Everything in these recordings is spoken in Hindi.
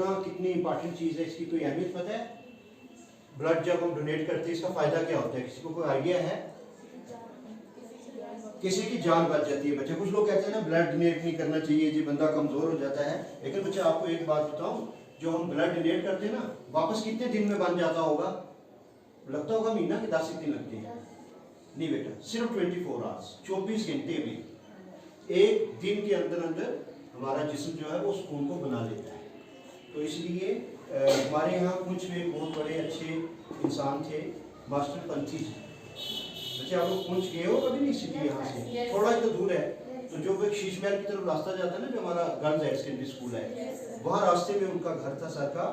करना कितनी इंपॉर्टेंट चीज़ है, इसकी कोई अहमियत पता है? ब्लड जब हम डोनेट करते हैं इसका फ़ायदा क्या होता है, किसी को कोई आइडिया है? किसी की जान बच जाती है। बच्चे, कुछ लोग कहते हैं ना ब्लड डोनेट नहीं करना चाहिए जी, बंदा कमज़ोर हो जाता है। लेकिन बच्चे आपको एक बात बताऊं, जो हम ब्लड डोनेट करते हैं ना, वापस कितने दिन में बन जाता होगा? लगता होगा महीना के 10 दिन लगते हैं। नहीं बेटा, सिर्फ 24 आवर्स, 24 घंटे में, एक दिन के अंदर अंदर हमारा जिस्म जो है वो उस खून को बना लेता है। तो इसलिए हमारे यहाँ कुछ भी बहुत बड़े अच्छे इंसान थे, मास्टर पंथी जी। बच्चे आप लोग पहुँच गए हो कभी? नहीं सिटी यहाँ से थोड़ा ही तो दूर है। तो जो एक शीश महल की तरफ रास्ता जाता है ना, जो हमारा गर्ल्स हायर सेकेंडरी स्कूल है, वहाँ रास्ते में उनका घर था सर का।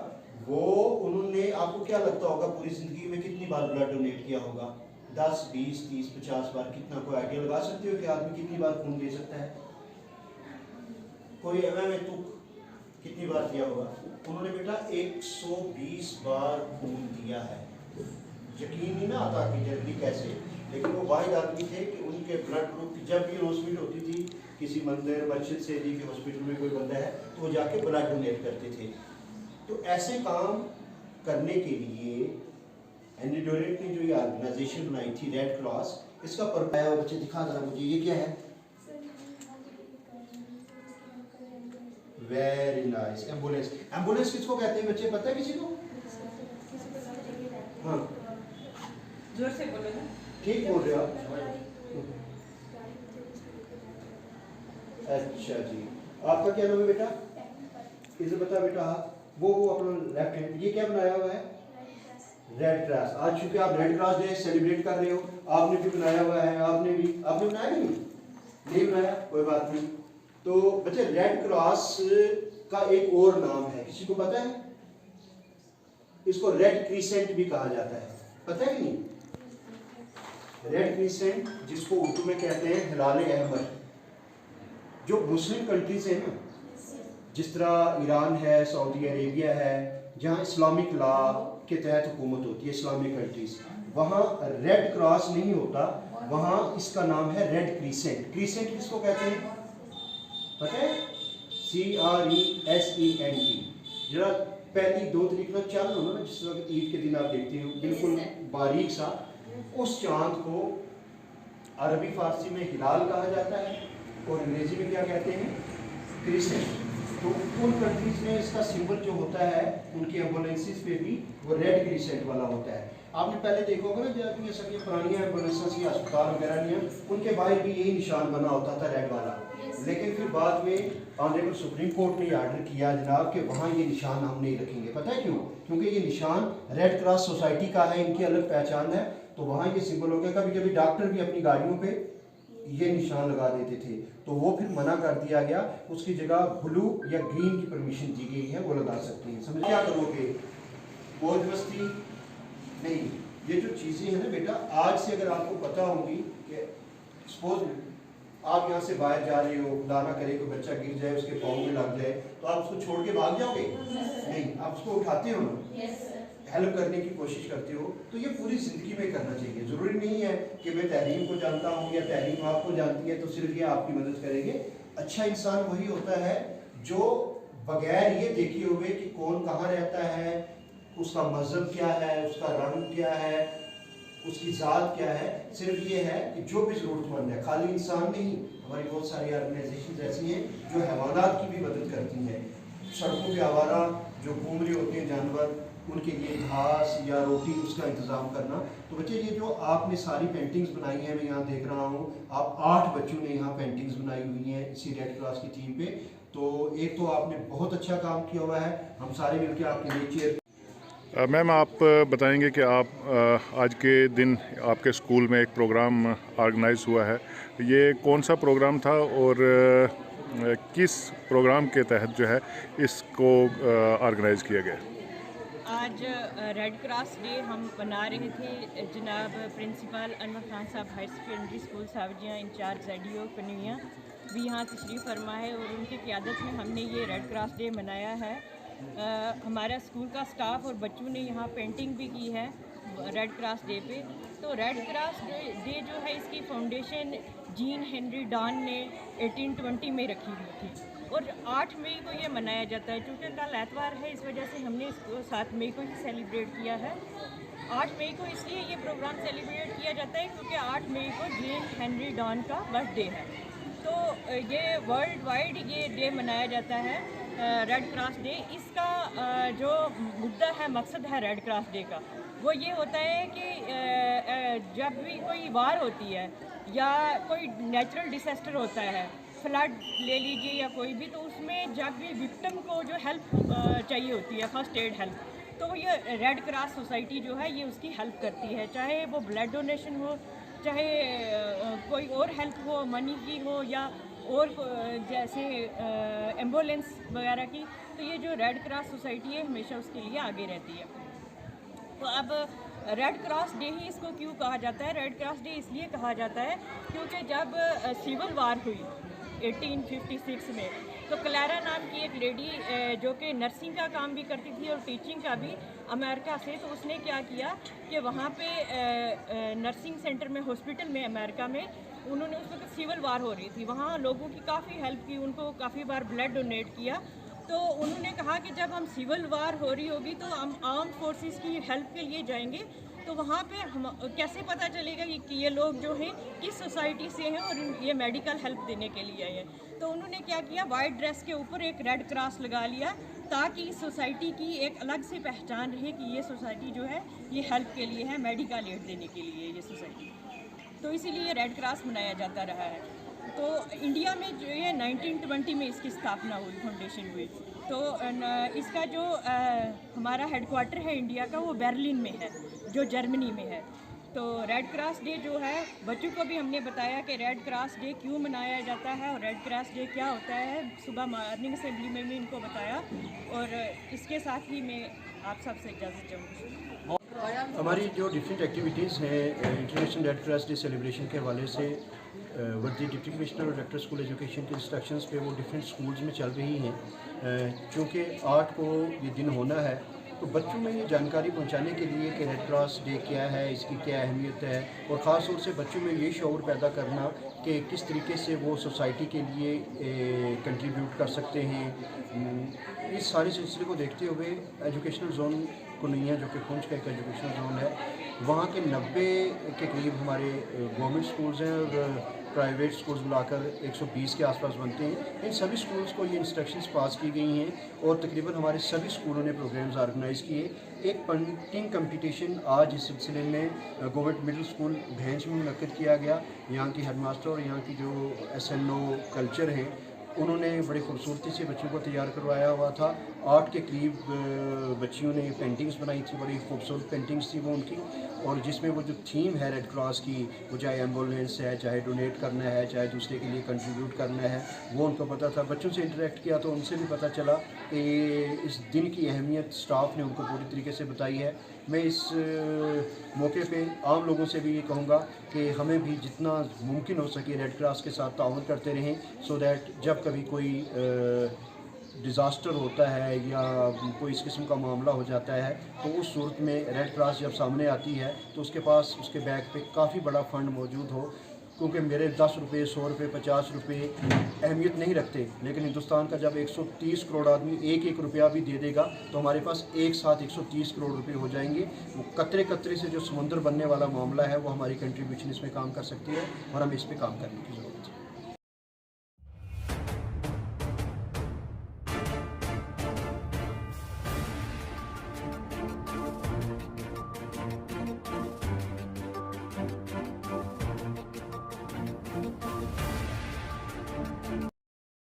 वो उन्होंने, आपको क्या लगता होगा पूरी ज़िंदगी में कितनी बार ब्लड डोनेट किया होगा? 10, 20, 30, 50 बार? कितना, कोई आइडिया लगा सकते हो कि आदमी कितनी बार खून दे सकता है? कोई में तुक कितनी बार दिया होगा? उन्होंने बेटा 120 बार खून दिया है। यकीन ही ना आता कि जल्दी कैसे, लेकिन वो वाहिद आदमी थे कि उनके ब्लड ग्रुप की जब भी हॉस्पिटल होती थी, किसी मंदिर मस्जिद से दी कि हॉस्पिटल में कोई बंदा है, तो वो जाके ब्लड डोनेट करते थे। तो ऐसे काम करने के लिए हेनरी डोनेट ने जो ये ऑर्गेनाइजेशन बनाई थी रेड क्रॉस, इसका पर्पस है, बच्चे दिखा जरा मुझे, ये क्या है? Very nice, ambulance. एम्बुलेंस किसको कहते हैं बच्चे, पता है किसी को? हाँ जोर से बोलो ना। ठीक बोल रहे हो आप। अच्छा जी, आपका क्या नाम है बेटा? इसे बता बेटा। वो अपना लेफ्ट हैंड, ये क्या बनाया हुआ है? Red cross. आज चूंकि आप रेड क्रॉस डे सेलिब्रेट कर रहे हो, आपने भी बनाया हुआ है। आपने बनाया नहीं बनाया, कोई बात नहीं। तो बच्चे, रेड क्रॉस का एक और नाम है, किसी को पता है? इसको रेड क्रिसेंट भी कहा जाता है, पता है कि नहीं? रेड क्रिसेंट, जिसको उर्दू में कहते हैं हिलाल अहमर। जो मुस्लिम कंट्रीज है ना, जिस तरह ईरान है, सऊदी अरेबिया है, जहाँ इस्लामिक लॉ के तहत हुकूमत होती है, इस्लामिक कंट्रीज, वहाँ रेड क्रॉस नहीं होता, वहाँ इसका नाम है रेड क्रिसेंट। क्रिसेंट किसको कहते हैं पता है? CRESENT। जरा पहली 2 तरीके का चांद हो ना, जिस वक्त ईद के दिन आप देखते हो, बिल्कुल बारीक सा, उस चांद को अरबी फारसी में हिलाल कहा जाता है और अंग्रेजी में क्या कहते हैं? क्रिसेंट। तो उन कंट्रीज में इसका सिंबल जो होता है, उनकी एम्बुलेंसेस पे भी वो रेड क्रिसेंट वाला होता है। आपने पहले देखा होगा ना, जब ये सब ये पुरानी एम्बुलेंसेस या अस्पताल वगैरह नहीं है, उनके बाहर भी यही निशान बना होता था, रेड वाला। लेकिन फिर बाद में ऑनरेबल सुप्रीम कोर्ट ने ये आर्डर किया जनाब कि वहाँ ये निशान हम नहीं रखेंगे। पता है क्यों? क्योंकि ये निशान रेड क्रॉस सोसाइटी का है, इनकी अलग पहचान है, तो वहाँ ये सिंबल हो गया। कभी कभी डॉक्टर भी अपनी गाड़ियों पे ये निशान लगा देते थे, तो वो फिर मना कर दिया गया। उसकी जगह ब्लू या ग्रीन की परमिशन दी गई है, वो लगा सकते हैं। समझ क्या करोगे? मौज मस्ती नहीं। ये जो चीज़ें हैं ना बेटा, आज से अगर आपको पता होंगी कि सपोज आप यहाँ से बाहर जा रहे हो, खुदा ना करे कोई बच्चा गिर जाए, उसके पाँव में लग जाए, तो आप उसको छोड़ के भाग जाओगे? नहीं, आप उसको उठाते हो ना, हेल्प करने की कोशिश करते हो। तो ये पूरी ज़िंदगी में करना चाहिए। ज़रूरी नहीं है कि मैं तहरीम को जानता हूँ या तहरीम आपको जानती है तो सिर्फ ये आपकी मदद करेंगे। अच्छा इंसान वही होता है जो बगैर ये देखे हुए कि कौन कहाँ रहता है, उसका मज़हब क्या है, उसका रंग क्या है, उसकी ज़ात क्या है, सिर्फ ये है कि जो भी ज़रूरतमंद है। खाली इंसान नहीं, हमारी बहुत सारी ऑर्गेनाइजेशन ऐसी हैं जो हैवानात की भी मदद करती हैं। सड़कों पे आवारा जो घूम रहे होते हैं जानवर, उनके लिए घास या रोटी उसका इंतज़ाम करना। तो बच्चे, ये जो आपने सारी पेंटिंग्स बनाई हैं, मैं यहाँ देख रहा हूँ, आप 8 बच्चों ने यहाँ पेंटिंग्स बनाई हुई हैं इसी रेड क्रॉस की टीम पे। तो एक तो आपने बहुत अच्छा काम किया हुआ है, हम सारे मिलकर आपके लिए चेयर। मैम, आप बताएंगे कि आप आज के दिन आपके स्कूल में एक प्रोग्राम ऑर्गेनाइज हुआ है, ये कौन सा प्रोग्राम था और किस प्रोग्राम के तहत जो है इसको ऑर्गेनाइज किया गया? आज रेड क्रॉस डे हम मना रहे थे। जनाब प्रिंसिपल अनवर खान साहब higher secondary school Savjian, incharge ZDO Kanhaiya भी यहाँ तशरीफ़ फरमा है और उनकी क़यादत में हमने ये रेड क्रॉस डे मनाया है। हमारा स्कूल का स्टाफ और बच्चों ने यहाँ पेंटिंग भी की है रेड क्रॉस डे पे। तो रेड क्रॉस डे जो है, इसकी फाउंडेशन जीन हेनरी डॉन ने 1820 में रखी हुई थी। और 8 मई को ये मनाया जाता है। क्योंकि कल एतवार है, इस वजह से हमने इसको 7 मई को ही सेलिब्रेट किया है। 8 मई को इसलिए ये प्रोग्राम सेलिब्रेट किया जाता है क्योंकि 8 मई को जेम्स हेनरी डॉन का बर्थडे है। तो ये वर्ल्ड वाइड ये डे मनाया जाता है, रेड क्रॉस डे। इसका जो मुद्दा है, मकसद है रेड क्रॉस डे का, वो ये होता है कि जब भी कोई वार होती है या कोई नेचुरल डिसास्टर होता है, फ्लड ले लीजिए या कोई भी, तो उसमें जब भी विक्टिम को जो हेल्प चाहिए होती है, फर्स्ट एड हेल्प, तो ये रेड क्रॉस सोसाइटी जो है ये उसकी हेल्प करती है। चाहे वो ब्लड डोनेशन हो, चाहे कोई और हेल्प हो, मनी की हो, या और जैसे एम्बुलेंस वगैरह की, तो ये जो रेड क्रॉस सोसाइटी है हमेशा उसके लिए आगे रहती है। तो अब रेड क्रॉस डे ही इसको क्यों कहा जाता है? रेड क्रॉस डे इसलिए कहा जाता है क्योंकि जब सिविल वार हुई 1856 में, तो क्लारा नाम की एक लेडी जो कि नर्सिंग का काम भी करती थी और टीचिंग का भी, अमेरिका से, तो उसने क्या किया कि वहाँ पे नर्सिंग सेंटर में, हॉस्पिटल में अमेरिका में, उन्होंने उस वक्त सिविल वार हो रही थी, वहाँ लोगों की काफ़ी हेल्प की, उनको काफ़ी बार ब्लड डोनेट किया। तो उन्होंने कहा कि जब हम सिविल वार हो रही होगी तो हम आर्म फोर्सेस की हेल्प के लिए जाएंगे, तो वहाँ पे हम कैसे पता चलेगा कि ये लोग जो हैं किस सोसाइटी से हैं और ये मेडिकल हेल्प देने के लिए आए हैं। तो उन्होंने क्या किया, वाइट ड्रेस के ऊपर एक रेड क्रॉस लगा लिया ताकि सोसाइटी की एक अलग से पहचान रहे कि ये सोसाइटी जो है ये हेल्प के लिए है, मेडिकल एड देने के लिए ये सोसाइटी। तो इसीलिए रेड क्रॉस मनाया जाता रहा है। तो इंडिया में जो ये 1920 में इसकी स्थापना हुई, फाउंडेशन हुई। तो इसका जो हमारा हेडक्वार्टर है इंडिया का, वो बर्लिन में है, जो जर्मनी में है। तो रेड क्रॉस डे जो है, बच्चों को भी हमने बताया कि रेड क्रॉस डे क्यों मनाया जाता है और रेड क्रॉस डे क्या होता है। सुबह मॉर्निंग असेंबली में भी इनको बताया, और इसके साथ ही मैं आप सबसे इजाज़त चाहूँगी। हमारी जो डिफरेंट एक्टिविटीज़ हैं international red cross day celebration के हवाले से, वर्दी डिप्टी कमिश्नर और डायरेक्टर स्कूल एजुकेशन के इंस्ट्रक्शंस पे वो डिफरेंट स्कूल्स में चल रही हैं। चूँकि 8 को ये दिन होना है, तो बच्चों में ये जानकारी पहुंचाने के लिए कि रेड क्रॉस डे क्या है, इसकी क्या अहमियत है, और ख़ास तौर से बच्चों में ये शऊर पैदा करना कि किस तरीके से वो सोसाइटी के लिए कंट्रीब्यूट कर सकते हैं। इस सारे सिलसिले को देखते हुए एजुकेशनल जोन कुनिया, जो कि पुंछ का एक एजुकेशनल जोन है, वहाँ के 90 के करीब हमारे गवर्नमेंट स्कूल्स हैं और प्राइवेट स्कूल्स मिलाकर 120 के आसपास बनते हैं। इन सभी स्कूल्स को ये इंस्ट्रक्शंस पास की गई हैं और तकरीबन हमारे सभी स्कूलों ने प्रोग्राम्स ऑर्गेनाइज़ किए। एक पेंटिंग कंपटीशन आज इस सिलसिले में गवर्नमेंट मिडिल स्कूल भैंस में मुनक्किद किया गया। यहाँ की हेडमास्टर और यहाँ की जो SNO कल्चर हैं, उन्होंने बड़ी खूबसूरती से बच्चों को तैयार करवाया हुआ था। 8 के करीब बच्चियों ने पेंटिंग्स बनाई थी, बड़ी खूबसूरत पेंटिंग्स थी वो उनकी, और जिसमें वो जो थीम है रेड क्रॉस की, वो चाहे एम्बुलेंस है, चाहे डोनेट करना है, चाहे दूसरे के लिए कंट्रीब्यूट करना है, वो उनको पता था। बच्चों से इंटरेक्ट किया तो उनसे भी पता चला कि इस दिन की अहमियत स्टाफ ने उनको पूरी तरीके से बताई है। मैं इस मौके पे आम लोगों से भी ये कहूँगा कि हमें भी जितना मुमकिन हो सके रेड क्रॉस के साथ ताउन करते रहें, सो दैट जब कभी कोई डिज़ास्टर होता है या कोई इस किस्म का मामला हो जाता है, तो उस सूरत में रेड क्रॉस जब सामने आती है तो उसके पास उसके बैग पे काफ़ी बड़ा फ़ंड मौजूद हो। क्योंकि मेरे 10 रुपये, 100 रुपये, 50 रुपये अहमियत नहीं रखते, लेकिन हिंदुस्तान का जब 130 करोड़ आदमी एक रुपया भी दे देगा तो हमारे पास एक साथ 130 करोड़ रुपये हो जाएंगे। वो कतरे कतरे से जो समुंदर बनने वाला मामला है, वो हमारी कंट्रीब्यूशन इसमें काम कर सकती है और हमें इस पर काम करने की ज़रूरत है।